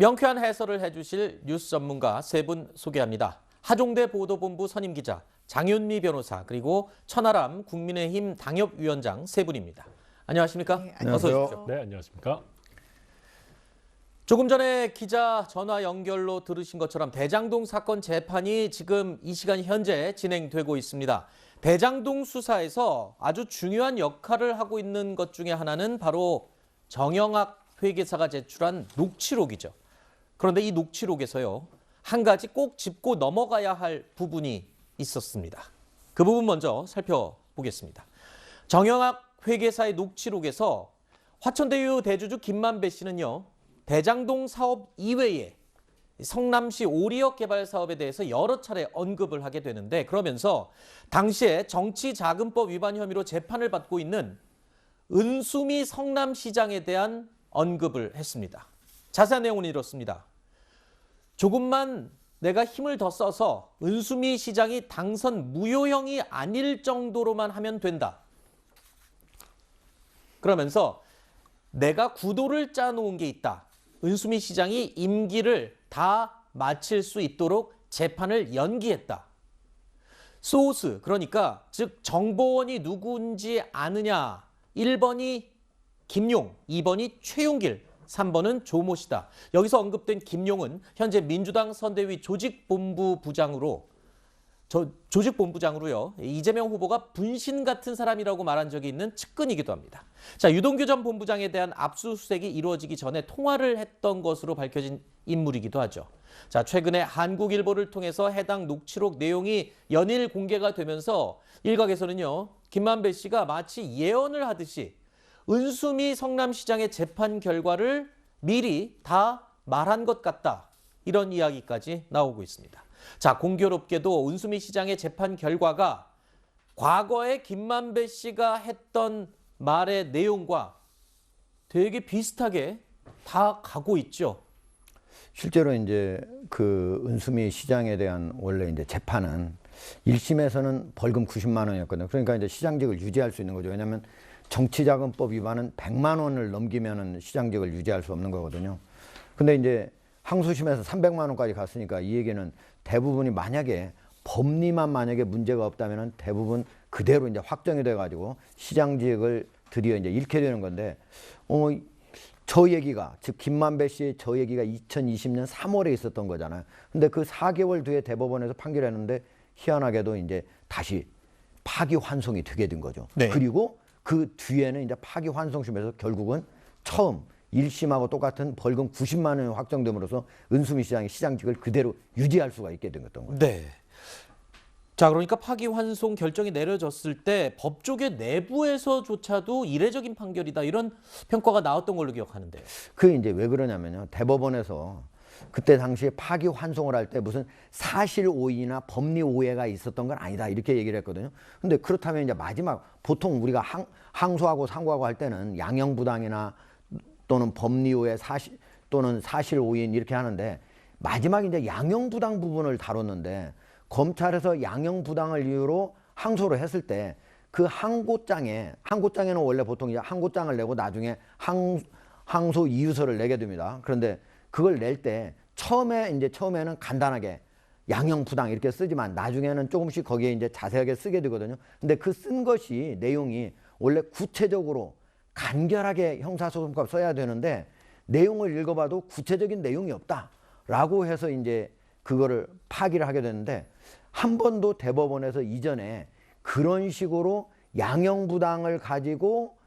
명쾌한 해설을 해주실 뉴스 전문가 세 분 소개합니다. 하종대 보도본부 선임기자, 장윤미 변호사, 그리고 천하람 국민의힘 당협위원장 세 분입니다. 안녕하십니까? 네, 어서 안녕하세요. 오십시오. 네, 안녕하십니까? 조금 전에 기자 전화 연결로 들으신 것처럼 대장동 사건 재판이 지금 이 시간 현재 진행되고 있습니다. 대장동 수사에서 아주 중요한 역할을 하고 있는 것 중에 하나는 바로 정영학 회계사가 제출한 녹취록이죠. 그런데 이 녹취록에서요, 한 가지 꼭 짚고 넘어가야 할 부분이 있었습니다. 그 부분 먼저 살펴보겠습니다. 정영학 회계사의 녹취록에서 화천대유 대주주 김만배 씨는요, 대장동 사업 이외에 성남시 오리역 개발 사업에 대해서 여러 차례 언급을 하게 되는데, 그러면서 당시에 정치자금법 위반 혐의로 재판을 받고 있는 은수미 성남시장에 대한 언급을 했습니다. 자세한 내용은 이렇습니다. 조금만 내가 힘을 더 써서 은수미 시장이 당선 무효형이 아닐 정도로만 하면 된다. 그러면서 내가 구도를 짜놓은 게 있다. 은수미 시장이 임기를 다 마칠 수 있도록 재판을 연기했다. 소스, 그러니까 즉 정보원이 누구인지 아느냐. 1번이 김용, 2번이 최용길, 3번은 조모 씨다. 여기서 언급된 김용은 현재 민주당 선대위 조직본부장으로요. 이재명 후보가 분신 같은 사람이라고 말한 적이 있는 측근이기도 합니다. 자, 유동규 전 본부장에 대한 압수수색이 이루어지기 전에 통화를 했던 것으로 밝혀진 인물이기도 하죠. 자, 최근에 한국일보를 통해서 해당 녹취록 내용이 연일 공개가 되면서 일각에서는요, 김만배 씨가 마치 예언을 하듯이 은수미 성남시장의 재판 결과를 미리 다 말한 것 같다. 이런 이야기까지 나오고 있습니다. 자, 공교롭게도 은수미 시장의 재판 결과가 과거에 김만배 씨가 했던 말의 내용과 되게 비슷하게 다 가고 있죠. 실제로 이제 그 은수미 시장에 대한 원래 이제 재판은 1심에서는 벌금 90만 원이었거든요. 그러니까 이제 시장직을 유지할 수 있는 거죠. 왜냐하면 정치자금법 위반은 100만 원을 넘기면은 시장직을 유지할 수 없는 거거든요. 근데 이제 항소심에서 300만 원까지 갔으니까 이 얘기는 대부분이 만약에 법리만 만약에 문제가 없다면은 대부분 그대로 이제 확정이 돼가지고 시장직을 드디어 이제 잃게 되는 건데, 저 얘기가, 즉 김만배 씨의 저 얘기가 2020년 3월에 있었던 거잖아요. 근데 그 4개월 뒤에 대법원에서 판결했는데 희한하게도 이제 다시 파기환송이 되게 된 거죠. 네. 그리고 그 뒤에는 이제 파기환송심에서 결국은 처음 1심하고 똑같은 벌금 90만 원이 확정됨으로써 은수미 시장의 시장직을 그대로 유지할 수가 있게 된 거죠. 네. 자, 그러니까 파기환송 결정이 내려졌을 때 법조계 내부에서조차도 이례적인 판결이다, 이런 평가가 나왔던 걸로 기억하는데요. 그게 이제 왜 그러냐면요. 대법원에서 그때 당시에 파기환송을 할 때 무슨 사실 오인이나 법리 오해가 있었던 건 아니다, 이렇게 얘기를 했거든요. 근데 그렇다면 이제 마지막 보통 우리가 항소하고 상고하고 할 때는 양형부당이나 또는 법리 오해 또는 사실 오인 이렇게 하는데, 마지막 이제 양형부당 부분을 다뤘는데, 검찰에서 양형부당을 이유로 항소를 했을 때 그 항고장에는 원래 보통 이제 항고장을 내고 나중에 항소 이유서를 내게 됩니다. 그런데 그걸 낼 때 처음에는 간단하게 양형부당 이렇게 쓰지만 나중에는 조금씩 거기에 이제 자세하게 쓰게 되거든요. 근데 그 쓴 것이 내용이 원래 구체적으로 간결하게 형사소송법 써야 되는데 내용을 읽어봐도 구체적인 내용이 없다라고 해서 이제 그거를 파기를 하게 됐는데, 한 번도 대법원에서 이전에 그런 식으로 양형부당을 가지고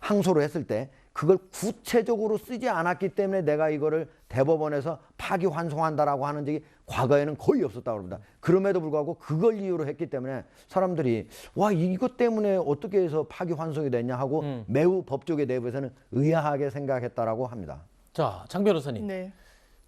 항소를 했을 때 그걸 구체적으로 쓰지 않았기 때문에 내가 이거를 대법원에서 파기환송한다라고 하는 적이 과거에는 거의 없었다고 합니다. 그럼에도 불구하고 그걸 이유로 했기 때문에 사람들이 와, 이것 때문에 어떻게 해서 파기환송이 됐냐 하고 매우 법조계 내부에서는 의아하게 생각했다라고 합니다. 자, 장 변호사님. 네.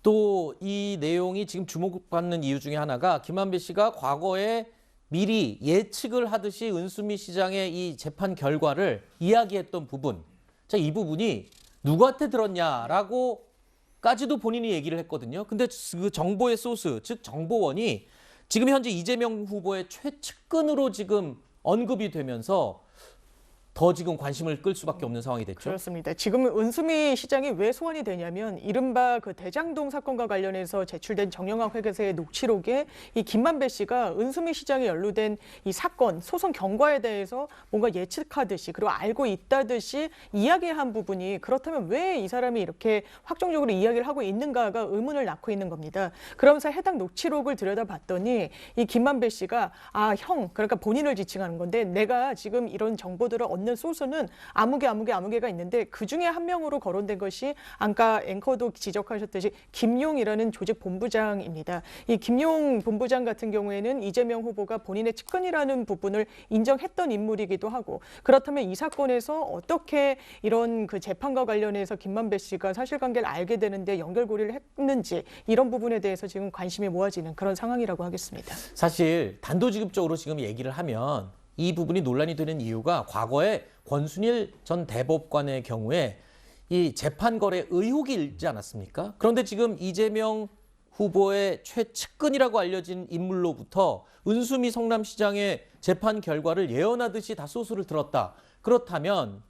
또 이 내용이 지금 주목받는 이유 중에 하나가 김만배 씨가 과거에 미리 예측을 하듯이 은수미 시장의 이 재판 결과를 이야기했던 부분. 자, 이 부분이 누구한테 들었냐라고까지도 본인이 얘기를 했거든요. 근데 그 정보의 소스, 즉 정보원이 지금 현재 이재명 후보의 최측근으로 지금 언급이 되면서 더 지금 관심을 끌 수밖에 없는 상황이 됐죠. 그렇습니다. 지금 은수미 시장이 왜 소환이 되냐면 이른바 그 대장동 사건과 관련해서 제출된 정영학 회계사의 녹취록에 이 김만배 씨가 은수미 시장에 연루된 이 사건 소송 경과에 대해서 뭔가 예측하듯이 그리고 알고 있다듯이 이야기한 부분이 그렇다면 왜 이 사람이 이렇게 확정적으로 이야기를 하고 있는가가 의문을 낳고 있는 겁니다. 그러면서 해당 녹취록을 들여다봤더니 이 김만배 씨가 그러니까 본인을 지칭하는 건데 내가 지금 이런 정보들을 얻는 소스는 아무개가 있는데 그중에 한 명으로 거론된 것이 아까 앵커도 지적하셨듯이 김용이라는 조직 본부장입니다. 이 김용 본부장 같은 경우에는 이재명 후보가 본인의 측근이라는 부분을 인정했던 인물이기도 하고 그렇다면 이 사건에서 어떻게 이런 그 재판과 관련해서 김만배 씨가 사실관계를 알게 되는데 연결고리를 했는지 이런 부분에 대해서 지금 관심이 모아지는 그런 상황이라고 하겠습니다. 사실 단도직입적으로 지금 얘기를 하면 이 부분이 논란이 되는 이유가 과거에 권순일 전 대법관의 경우에 이 재판 거래 의혹이 있지 않았습니까? 그런데 지금 이재명 후보의 최측근이라고 알려진 인물로부터 은수미 성남시장의 재판 결과를 예언하듯이 다 소스를 들었다. 그렇다면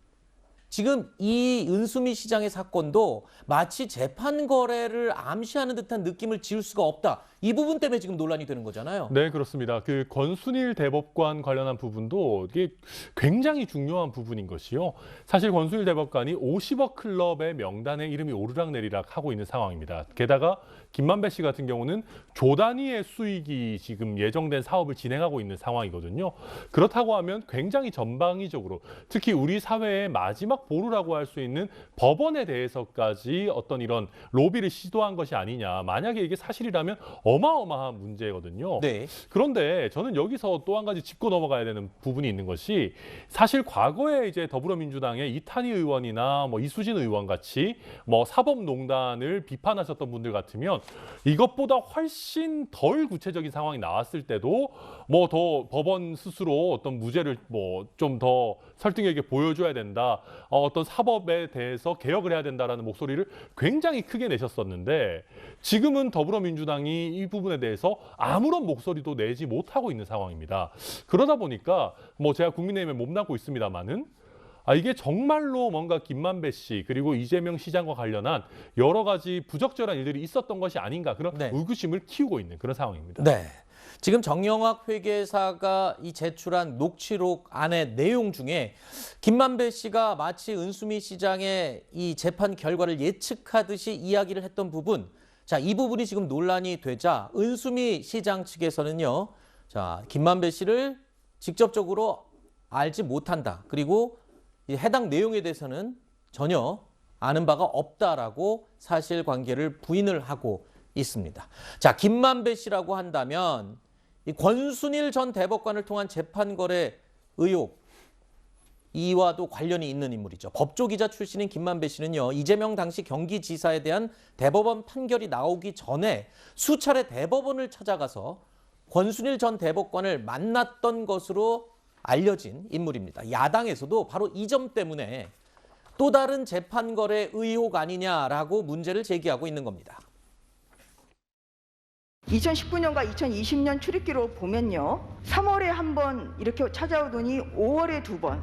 지금 이 은수미 시장의 사건도 마치 재판 거래를 암시하는 듯한 느낌을 지울 수가 없다. 이 부분 때문에 지금 논란이 되는 거잖아요. 네, 그렇습니다. 그 권순일 대법관 관련한 부분도 이게 굉장히 중요한 부분인 것이요. 사실 권순일 대법관이 50억 클럽의 명단에 이름이 오르락내리락 하고 있는 상황입니다. 게다가 김만배 씨 같은 경우는 조 단위의 수익이 지금 예정된 사업을 진행하고 있는 상황이거든요. 그렇다고 하면 굉장히 전방위적으로 특히 우리 사회의 마지막 보루라고 할 수 있는 법원에 대해서까지 어떤 이런 로비를 시도한 것이 아니냐. 만약에 이게 사실이라면 어마어마한 문제거든요. 네. 그런데 저는 여기서 또 한 가지 짚고 넘어가야 되는 부분이 있는 것이 사실 과거에 이제 더불어민주당의 이탄희 의원이나 뭐 이수진 의원 같이 뭐 사법농단을 비판하셨던 분들 같으면 이것보다 훨씬 덜 구체적인 상황이 나왔을 때도 뭐 더 법원 스스로 어떤 무죄를 뭐 좀 더 설득력있게 보여줘야 된다. 어떤 사법에 대해서 개혁을 해야 된다라는 목소리를 굉장히 크게 내셨었는데 지금은 더불어민주당이 이 부분에 대해서 아무런 목소리도 내지 못하고 있는 상황입니다. 그러다 보니까 뭐 제가 국민의힘에 몸담고 있습니다만은 이게 정말로 뭔가 김만배 씨 그리고 이재명 시장과 관련한 여러 가지 부적절한 일들이 있었던 것이 아닌가 그런 네. 의구심을 키우고 있는 그런 상황입니다. 네. 지금 정영학 회계사가 이 제출한 녹취록 안의 내용 중에 김만배 씨가 마치 은수미 시장의 이 재판 결과를 예측하듯이 이야기를 했던 부분, 자, 이 부분이 지금 논란이 되자 은수미 시장 측에서는요, 자, 김만배 씨를 직접적으로 알지 못한다. 그리고 이 해당 내용에 대해서는 전혀 아는 바가 없다라고 사실관계를 부인을 하고 있습니다. 자, 김만배 씨라고 한다면 이 권순일 전 대법관을 통한 재판 거래 의혹 이와도 관련이 있는 인물이죠. 법조기자 출신인 김만배 씨는요, 이재명 당시 경기지사에 대한 대법원 판결이 나오기 전에 수차례 대법원을 찾아가서 권순일 전 대법관을 만났던 것으로 알려진 인물입니다. 야당에서도 바로 이 점 때문에 또 다른 재판 거래 의혹 아니냐라고 문제를 제기하고 있는 겁니다. 2019년과 2020년 출입기록 보면요. 3월에 한 번 이렇게 찾아오더니 5월에 2번,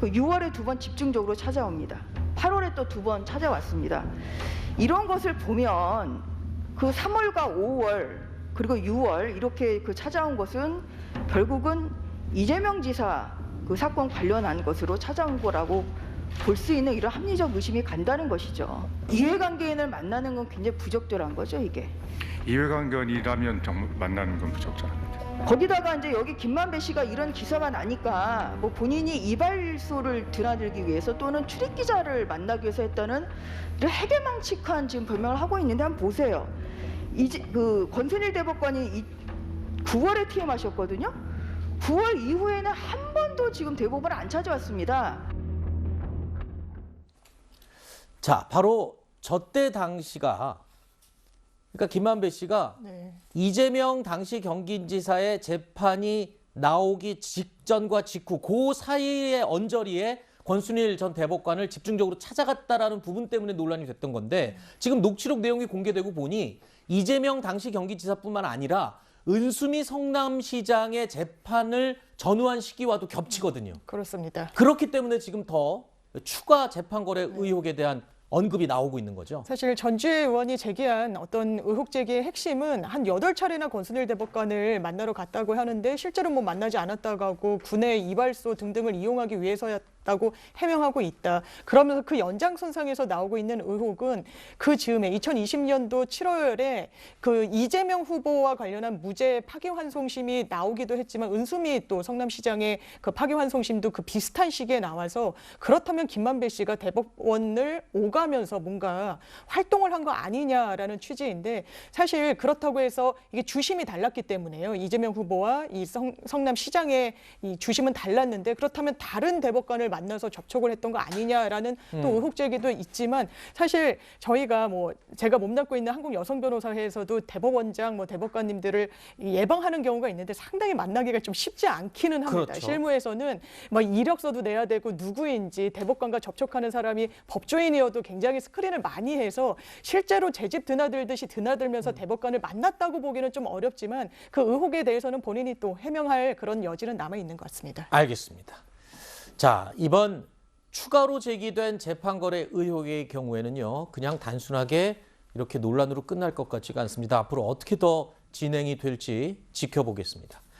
6월에 2번 집중적으로 찾아옵니다. 8월에 또 2번 찾아왔습니다. 이런 것을 보면 그 3월과 5월 그리고 6월 이렇게 찾아온 것은 결국은 이재명 지사 그 사건 관련한 것으로 찾아온 거라고 볼 수 있는 이런 합리적 의심이 간다는 것이죠. 이해관계인을 만나는 건 굉장히 부적절한 거죠, 이게. 이해관계인이라면 정말 만나는 건 부적절합니다. 거기다가 이제 여기 김만배 씨가 이런 기사가 나니까 뭐 본인이 이발소를 드나들기 위해서 또는 출입 기자를 만나기 위해서 했다는 이런 해괴망측한 지금 변명을 하고 있는데 한번 보세요. 그 권순일 대법관이 9월에 퇴임하셨거든요. 9월 이후에는 한 번도 지금 대법원을 안 찾아왔습니다. 자, 바로 저때 당시가 그러니까 김만배 씨가 네. 이재명 당시 경기지사의 재판이 나오기 직전과 직후 그 사이의 언저리에 권순일 전 대법관을 집중적으로 찾아갔다라는 부분 때문에 논란이 됐던 건데 지금 녹취록 내용이 공개되고 보니 이재명 당시 경기지사뿐만 아니라 은수미 성남시장의 재판을 전후한 시기와도 겹치거든요. 그렇습니다. 그렇기 때문에 지금 더 추가 재판 거래 의혹에 대한 언급이 나오고 있는 거죠. 사실 전주혜 의원이 제기한 어떤 의혹 제기의 핵심은 한 8차례나 권순일 대법관을 만나러 갔다고 하는데 실제로 뭐 만나지 않았다고 하고 군의 이발소 등등을 이용하기 위해서였다고 해명하고 있다. 그러면서 그 연장선상에서 나오고 있는 의혹은 그 즈음에 2020년도 7월에 그 이재명 후보와 관련한 무죄 파기환송심이 나오기도 했지만 은수미 또 성남시장의 그 파기환송심도 그 비슷한 시기에 나와서 그렇다면 김만배 씨가 대법원을 오가면서 뭔가 활동을 한 거 아니냐라는 취지인데 사실 그렇다고 해서 이게 주심이 달랐기 때문에요. 이재명 후보와 이 성남시장의 이 주심은 달랐는데 그렇다면 다른 대법관을 만나서 접촉을 했던 거 아니냐라는 또 의혹 제기도 있지만 사실 저희가 뭐 제가 몸담고 있는 한국여성변호사회에서도 대법원장 뭐 대법관님들을 예방하는 경우가 있는데 상당히 만나기가 좀 쉽지 않기는 합니다. 그렇죠. 실무에서는 뭐 이력서도 내야 되고 누구인지 대법관과 접촉하는 사람이 법조인이어도 굉장히 스크린을 많이 해서 실제로 제 집 드나들듯이 드나들면서 대법관을 만났다고 보기는 좀 어렵지만 그 의혹에 대해서는 본인이 또 해명할 그런 여지는 남아 있는 것 같습니다. 알겠습니다. 자, 이번 추가로 제기된 재판 거래 의혹의 경우에는요. 그냥 단순하게 이렇게 논란으로 끝날 것 같지가 않습니다. 앞으로 어떻게 더 진행이 될지 지켜보겠습니다.